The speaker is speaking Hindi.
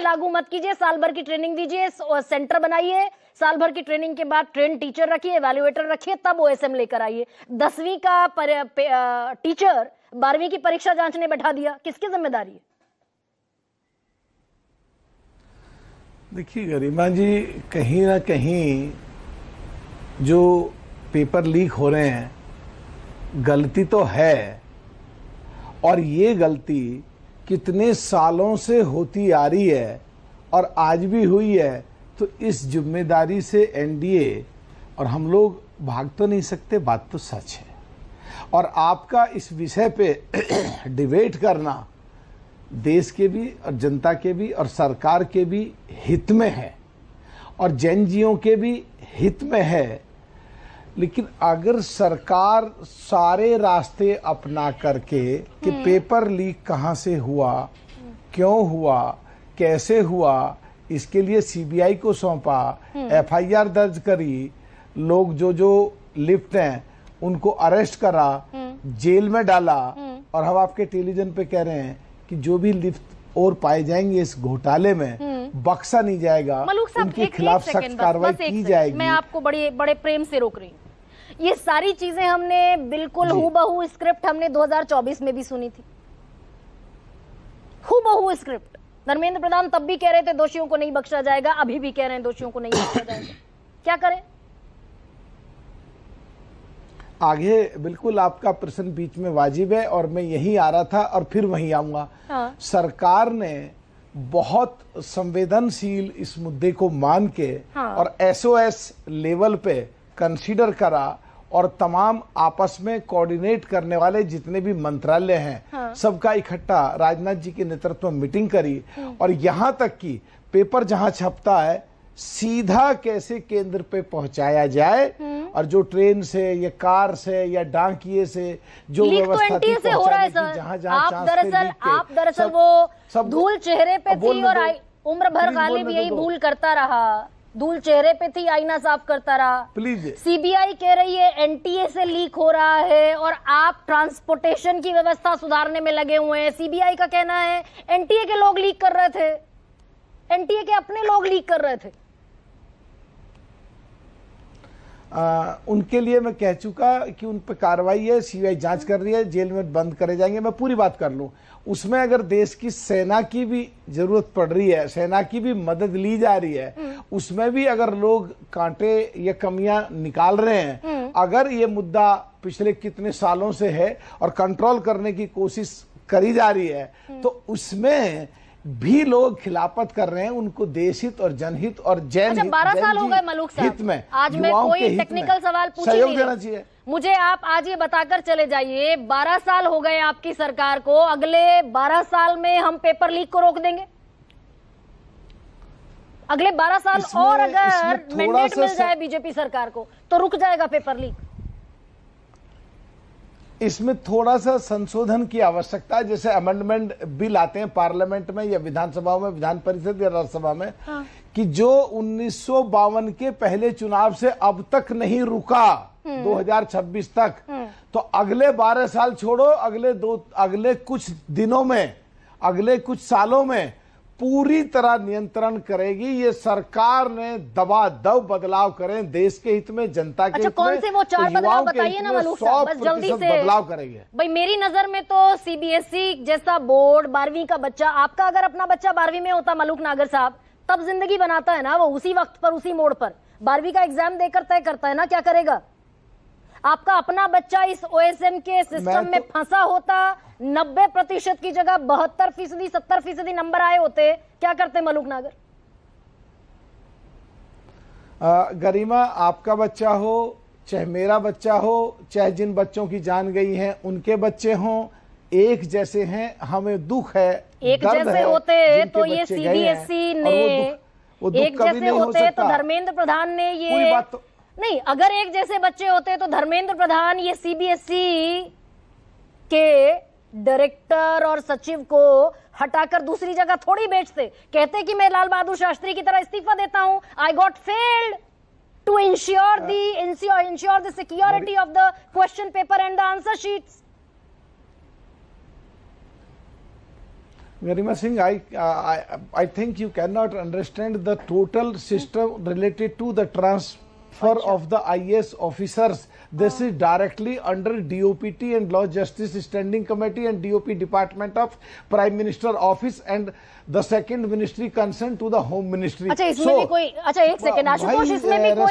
लागू मत कीजिए, साल भर की ट्रेनिंग दीजिए, सेंटर बनाइए, साल भर की ट्रेनिंग के बाद ट्रेन टीचर रखिए, एवेल्युएटर रखिए, तब ओएसएम लेकर आइए। 10वीं का टीचर 12वीं की परीक्षा जांचने बैठा दिया, किसकी जिम्मेदारी है? देखिए गरिमा जी, कहीं ना कहीं जो पेपर लीक हो रहे हैं, गलती तो है, और ये गलती कितने सालों से होती आ रही है और आज भी हुई है। तो इस जिम्मेदारी से एनडीए और हम लोग भाग तो नहीं सकते, बात तो सच है। और आपका इस विषय पे डिबेट करना देश के भी और जनता के भी और सरकार के भी हित में है और जैनजियों के भी हित में है। लेकिन अगर सरकार सारे रास्ते अपना करके कि पेपर लीक कहाँ से हुआ, क्यों हुआ, कैसे हुआ, इसके लिए सीबीआई को सौंपा, एफआईआर दर्ज करी, लोग जो लिप्त हैं उनको अरेस्ट करा, जेल में डाला, और हम आपके टेलीविजन पे कह रहे हैं कि जो भी लिप्त और पाए जाएंगे इस घोटाले में बख्शा नहीं जाएगा, उनके खिलाफ सख्त कार्रवाई की जाएगी। मैं आपको बड़े प्रेम से रोक रही हूँ। ये सारी चीजें हमने बिल्कुल हूबहू स्क्रिप्ट हमने 2024 में भी सुनी थी, हूबहू स्क्रिप्ट। धर्मेंद्र प्रधान तब भी कह रहे थे दोषियों को नहीं बख्शा जाएगा, अभी भी कह रहे हैं दोषियों को नहीं बख्शा जाएगा। क्या करें? आगे बिल्कुल आपका प्रश्न बीच में वाजिब है और मैं यही आ रहा था और फिर वहीं आऊंगा। हाँ। सरकार ने बहुत संवेदनशील इस मुद्दे को मान के और एसओएस लेवल पे कंसीडर करा और तमाम आपस में कोऑर्डिनेट करने वाले जितने भी मंत्रालय हैं सबका इकट्ठा राजनाथ जी के नेतृत्व में मीटिंग करी। और यहाँ तक कि पेपर जहाँ छपता है सीधा कैसे केंद्र पे पहुंचाया जाए, और जो ट्रेन से या कार से या डाकिये से जो व्यवस्था थी से हो रहा है सर। आप दरअसल वो धूल चेहरे पे थी और उम्र भर गालिब यही भूल करता रहा, धूल चेहरे पे थी, आईना साफ करता रहा। प्लीज, सीबीआई कह रही है एनटीए से लीक हो रहा है और आप ट्रांसपोर्टेशन की व्यवस्था सुधारने में लगे हुए हैं। सीबीआई का कहना है एनटीए के लोग लीक कर रहे थे, एनटीए के अपने लोग लीक कर रहे थे। उनके लिए मैं कह चुका कि उन पर कार्रवाई है, सीबीआई जांच कर रही है, जेल में बंद करे जाएंगे। मैं पूरी बात कर लूं, उसमें अगर देश की सेना की भी जरूरत पड़ रही है, सेना की भी मदद ली जा रही है, उसमें भी अगर लोग कांटे या कमियां निकाल रहे हैं, अगर ये मुद्दा पिछले कितने सालों से है और कंट्रोल करने की कोशिश करी जा रही है, तो उसमें भी लोग खिलाफत कर रहे हैं, उनको देशहित और जनहित और जैन 12 साल हो गए मलूक साहब हित में, आज मैं कोई टेक्निकल सवाल पूछ सहयोग देना चाहिए मुझे। आप आज ये बताकर चले जाइए, 12 साल हो गए आपकी सरकार को, अगले 12 साल में हम पेपर लीक को रोक देंगे? अगले 12 साल और अगर मैंडेट मिल जाए बीजेपी सरकार को तो रुक जाएगा पेपर लीक? इसमें थोड़ा सा संशोधन की आवश्यकता है। जैसे अमेंडमेंट बिल आते हैं पार्लियामेंट में या विधानसभाओं में, विधान परिषद या राज्यसभा में, कि जो 1952 के पहले चुनाव से अब तक नहीं रुका 2026 तक, तो अगले 12 साल छोड़ो, अगले कुछ दिनों में, अगले कुछ सालों में पूरी तरह नियंत्रण करेगी। ये सरकार ने दबादब बदलाव करें देश के हित में, जनता के हित में। कौन से वो 4 बदलाव बताइए ना मलूक साहब, बस जल्दी से बदलाव करेंगे। भाई मेरी नजर में तो सीबीएसई जैसा बोर्ड, 12वीं का बच्चा, आपका अगर अपना बच्चा 12वीं में होता मलूक नागर साहब, तब जिंदगी बनाता है ना वो, उसी वक्त पर उसी मोड़ पर 12वीं का एग्जाम देकर तय करता है ना क्या करेगा। आपका अपना बच्चा इस ओएसएम के सिस्टम में फंसा होता, 90% की जगह 72%, 70% नंबर आए होते, क्या करते मलूक नागर? गरिमा, आपका बच्चा हो चाहे मेरा बच्चा हो, चाहे जिन बच्चों की जान गई है उनके बच्चे हों, एक जैसे हैं। हमें दुख है, एक जैसे होते तो ये सीबीएसई ने एक जैसे होते तो धर्मेंद्र प्रधान ने ये पूरी बात तो नहीं, अगर एक जैसे बच्चे होते तो धर्मेंद्र प्रधान ये सीबीएसई के डायरेक्टर और सचिव को हटाकर दूसरी जगह थोड़ी बेचते। कहते कि मैं लाल बहादुर शास्त्री की तरह इस्तीफा देता हूं, I got failed to ensure the security of the question paper and the answer sheets. Garima Singh, I think you cannot understand the total system related to the transfer of the IAS officers. This is directly under DOPT and Law Justice Standing Committee and DOP Department of Prime Minister Office and the second ministry concerned to the Home Ministry. अच्छा इसमें भी कोई, अच्छा एक सेकंड आशुतोष, इसमें भी कोई